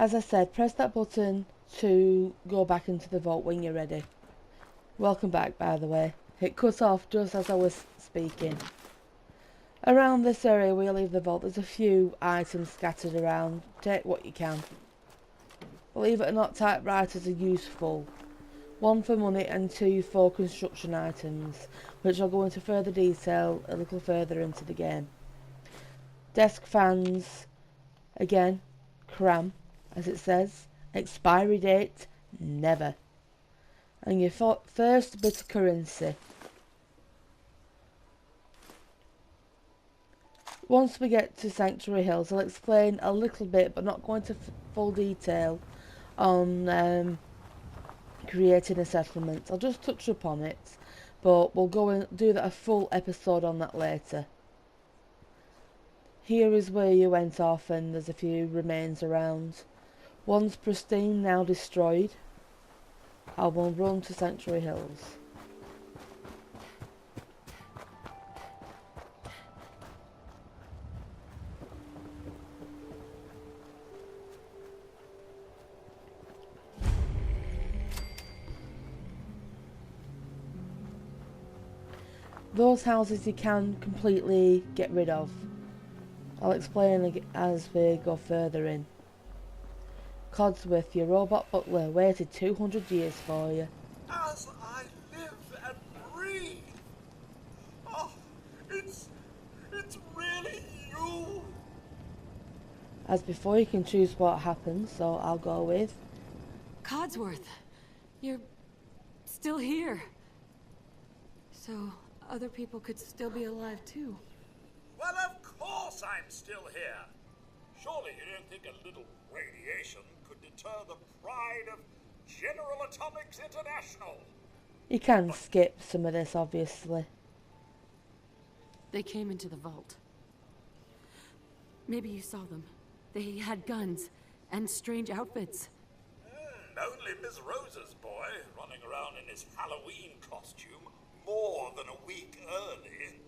As I said, press that button to go back into the vault when you're ready. Welcome back, by the way. It cut off just as I was speaking. Around this area where you leave the vault, there's a few items scattered around. Take what you can. Believe it or not, typewriters are useful. 1 for money and 2 for construction items, which I'll go into further detail a little further into the game. Desk fans, again, cram, as it says. Expiry date, never. And your first bit of currency. Once we get to Sanctuary Hills, I'll explain a little bit, but not go into full detail, on creating a settlement. I'll just touch upon it, but we'll go and do a full episode on that later. Here is where you went off, and there's a few remains around. One's pristine, now destroyed. I will run to Sanctuary Hills. Those houses you can completely get rid of. I'll explain as we go further in. Codsworth, your robot butler, waited 200 years for you. As I live and breathe. Oh, it's really you. As before, you can choose what happens, so I'll go with Codsworth, you're still here. So other people could still be alive too. Well, of course I'm still here. Surely you don't think a little radiation could deter the pride of General Atomics International? You can skip some of this, obviously. They came into the vault. Maybe you saw them. They had guns and strange outfits. Only Miss Rose's boy running around in his Halloween costume more than a week early.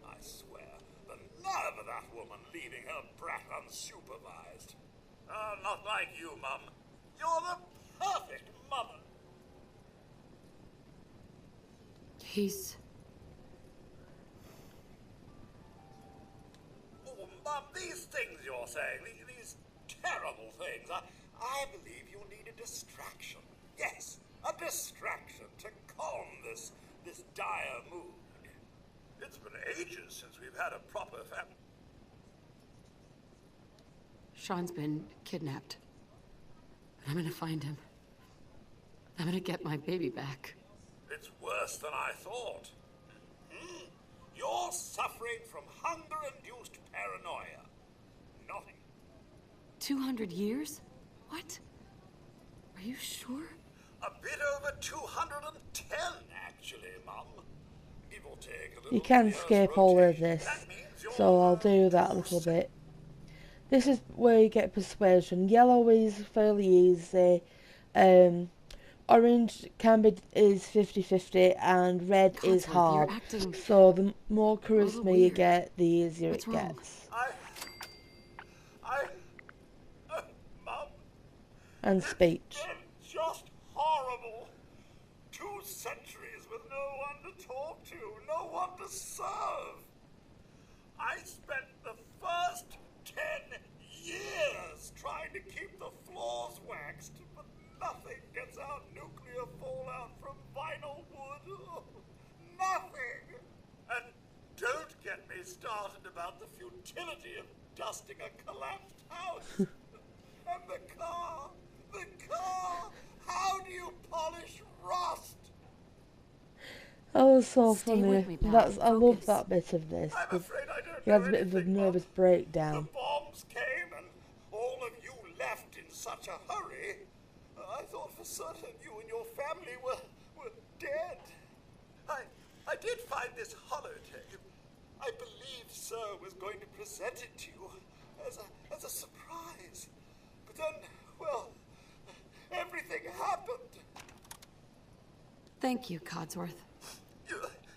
I swear, the nerve of that woman leaving her brat unsupervised. Oh, not like you, Mum. You're the perfect mother. He's... Oh, Mum, these things you're saying, these terrible things, I believe you need a distraction. Yes, a distraction to calm this dire mood. It's been ages since we've had a proper family. Sean's been kidnapped. I'm gonna find him. I'm gonna get my baby back. It's worse than I thought. You're suffering from hunger-induced paranoia. Naughty. 200 years? What? Are you sure? A bit over 210, actually, Mum. Give or take a little. You can year's skip all of rotation. this, That means you're so I'll do that a little bit. This is where you get persuasion. Yellow is fairly easy. Orange is 50-50 and red is Codsworth, you're hard. acting So the more charisma you weird. get, the easier What's it wrong? gets. Mum, And speech. it's just horrible. 2 centuries with no one to talk to, no one to serve. I spent the first 10 years trying to keep the floors waxed, but nothing gets out nuclear fallout from vinyl wood. Nothing. And don't get me started about the futility of dusting a collapsed house. And the car. How do you polish rust? That was so Stay funny. with me, pal. I love Focus. that bit of this. I'm 'Cause afraid I don't he has know a bit of a anything, nervous Mum. breakdown. The bombs came and all of you left in such a hurry. I thought for certain you and your family were dead. I did find this holotape. I believe Sir was going to present it to you as a surprise. But then, well, everything happened. Thank you, Codsworth.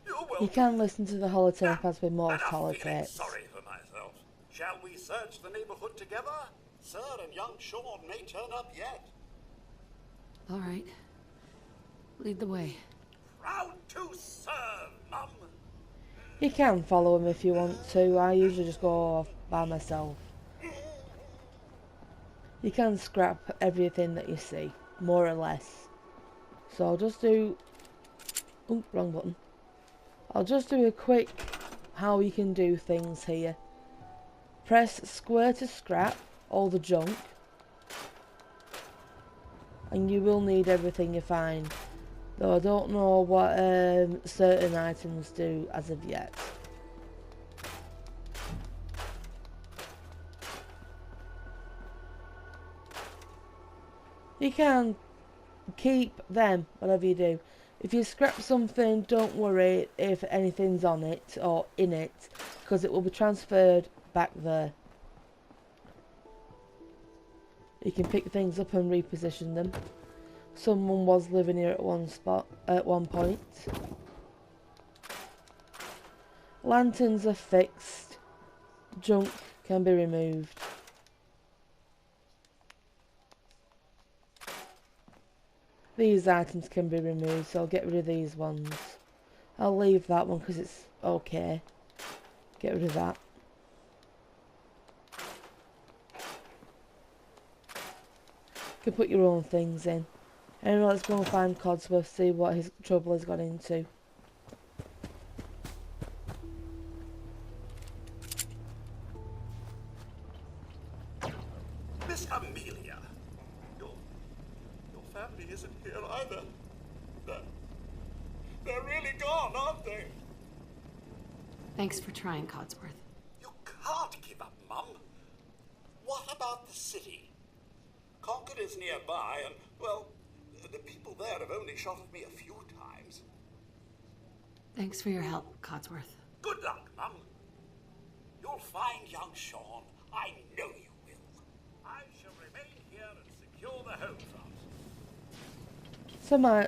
You're welcome. You can listen to the holotape as with most Enough feeling holotapes. sorry for myself. Shall we search the neighborhood together? Sir and young Sean may turn up yet. All right. Lead the way. Proud to serve, Mum. You can follow him if you want to. I usually just go off by myself. You can scrap everything that you see, more or less. So I'll just do... Oh, wrong button. I'll just do a quick how you can do things here. Press square to scrap all the junk. And you will need everything you find. Though I don't know what certain items do as of yet. You can keep them, whatever you do. If you scrap something, don't worry if anything's on it or in it, because it will be transferred back there. You can pick things up and reposition them. Someone was living here at one point. Lanterns are fixed. Junk can be removed. These items can be removed, so I'll get rid of these ones. I'll leave that one because it's okay. Get rid of that. You can put your own things in. Anyway, let's go and find Codsworth, see what his trouble has got into. Miss Amelia, your family isn't here either. They're really gone, aren't they? Thanks for trying, Codsworth. You can't give up, Mum. What about the city? Concord is nearby, and, well, the people there have only shot at me a few times. Thanks for your help, Codsworth. Good luck, Mum. You'll find young Sean. I know you will. I shall remain here and secure the home front.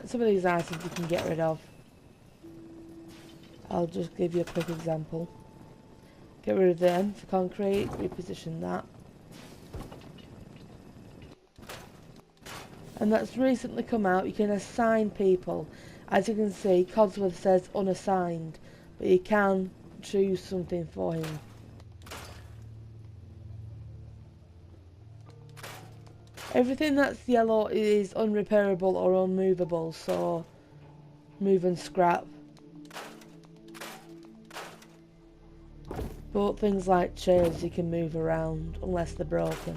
Some of these items you can get rid of. I'll just give you a quick example. Get rid of them for concrete, reposition that. And that's recently come out. You can assign people. As you can see, Codsworth says unassigned, but you can choose something for him. Everything that's yellow is unrepairable or unmovable, so move and scrap. But things like chairs you can move around unless they're broken.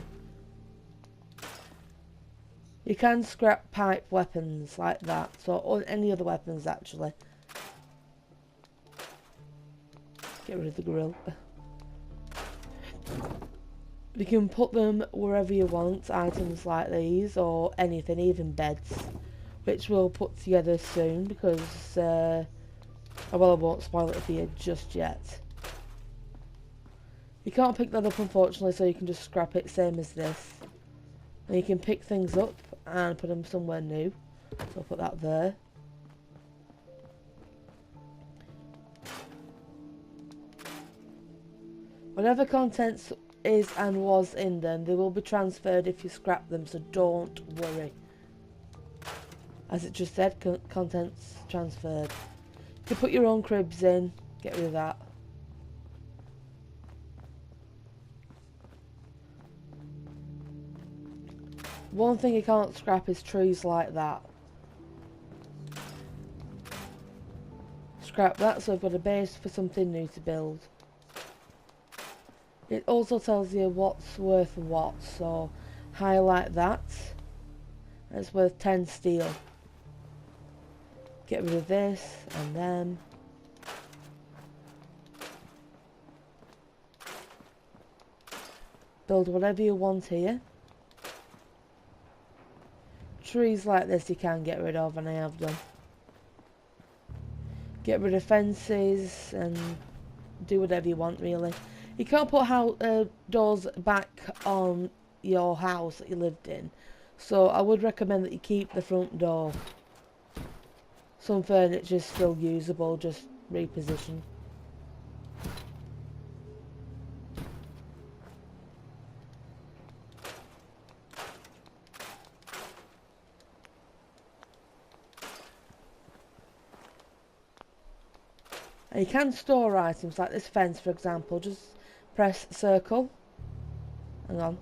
You can scrap pipe weapons like that, or any other weapons actually. Get rid of the grill. You can put them wherever you want, items like these, or anything, even beds, which we'll put together soon because, well, I won't spoil it for you just yet. You can't pick that up unfortunately, so you can just scrap it, same as this. And you can pick things up and put them somewhere new. So I'll put that there. Whatever contents is and was in them, they will be transferred if you scrap them, so don't worry. As it just said, contents transferred. You can put your own cribs in, get rid of that. One thing you can't scrap is trees like that. Scrap that, so I've got a base for something new to build. It also tells you what's worth what, so highlight that. It's worth 10 steel. Get rid of this and then. Build whatever you want here. Trees like this you can get rid of, and I have done. Get rid of fences and do whatever you want really. You can't put doors back on your house that you lived in, so I would recommend that you keep the front door. Some furniture is still usable, just reposition. And you can store items like this fence, for example. Just press circle. Hang on.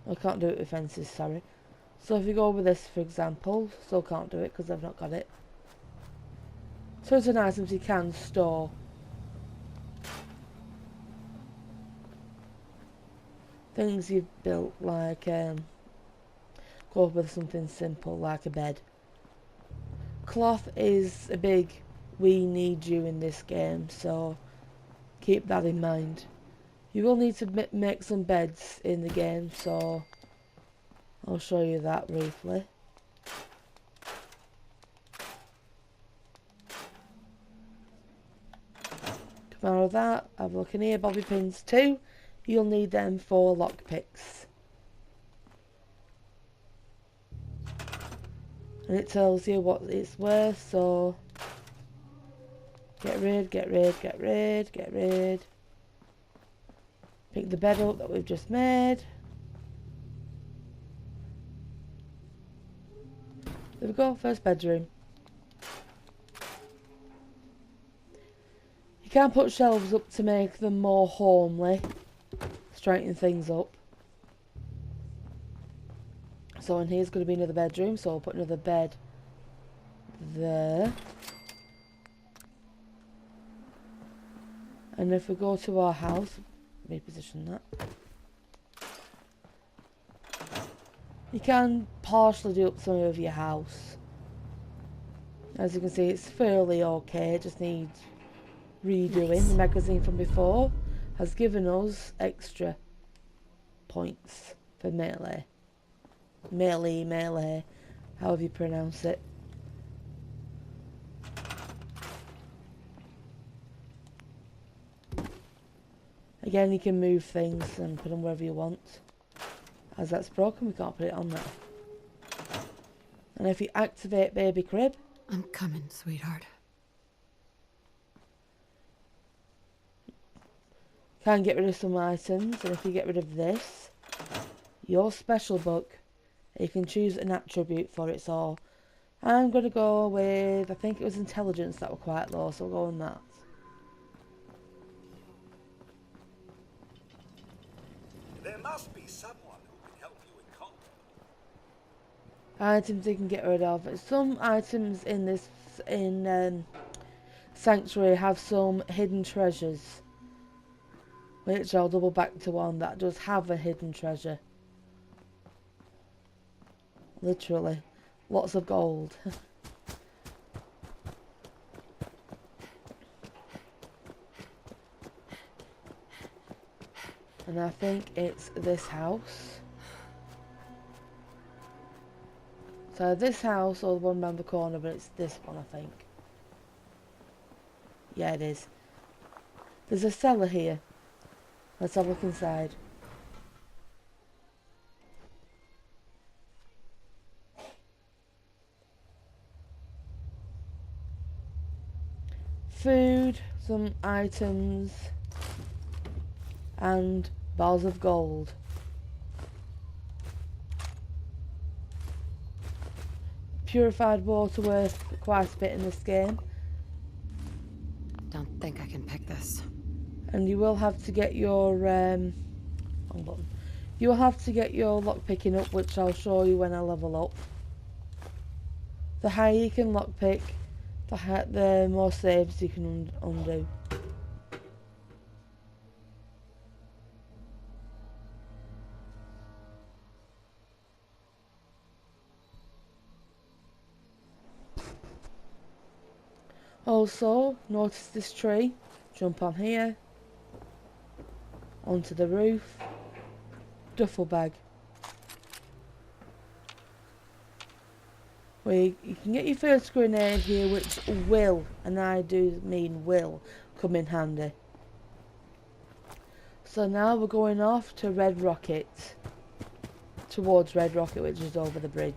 I can't do it with fences, sorry. So if you go with this, for example, still can't do it because I've not got it. Certain items you can store. Things you've built, like, go with something simple, like a bed. Cloth is a big we need you in this game, so keep that in mind. You will need to make some beds in the game, so I'll show you that briefly. Come out of that, have a look in here, bobby pins too. You'll need them for lockpicks. And it tells you what it's worth, so get rid, get rid, get rid, get rid. Pick the bed up that we've just made. There we go, first bedroom. You can put shelves up to make them more homely, straighten things up. So in here's going to be another bedroom, so I'll put another bed there. And if we go to our house, reposition that. You can partially do up some of your house. As you can see, it's fairly okay, it just needs redoing. Nice. The magazine from before has given us extra points for melee. Melee, however you pronounce it. Again, you can move things and put them wherever you want. As that's broken, we can't put it on there. And if you activate baby crib, I'm coming, sweetheart. Can get rid of some items, and if you get rid of this, your special book, you can choose an attribute for it. So I'm going to go with, I think it was intelligence that were quite low, so we'll go on that. There must be someone who can help you in combat. Items you can get rid of. Some items in this Sanctuary have some hidden treasures, which I'll double back to one that does have a hidden treasure. Literally, lots of gold. And I think it's this house. So this house or the one round the corner, but it's this one, I think. Yeah, it is. There's a cellar here. Let's have a look inside. Food, some items, and bars of gold. Purified water worth quite a bit in this game. Don't think I can pick this. And you will have to get your wrong button. You will have to get your lock picking up, which I'll show you when I level up. The higher you can lock pick, the more saves you can undo. Also, notice this tree. Jump on here. Onto the roof. Duffel bag. Where you can get your first grenade here, which will, and I do mean will, come in handy. So now we're going off to Red Rocket. Towards Red Rocket, which is over the bridge.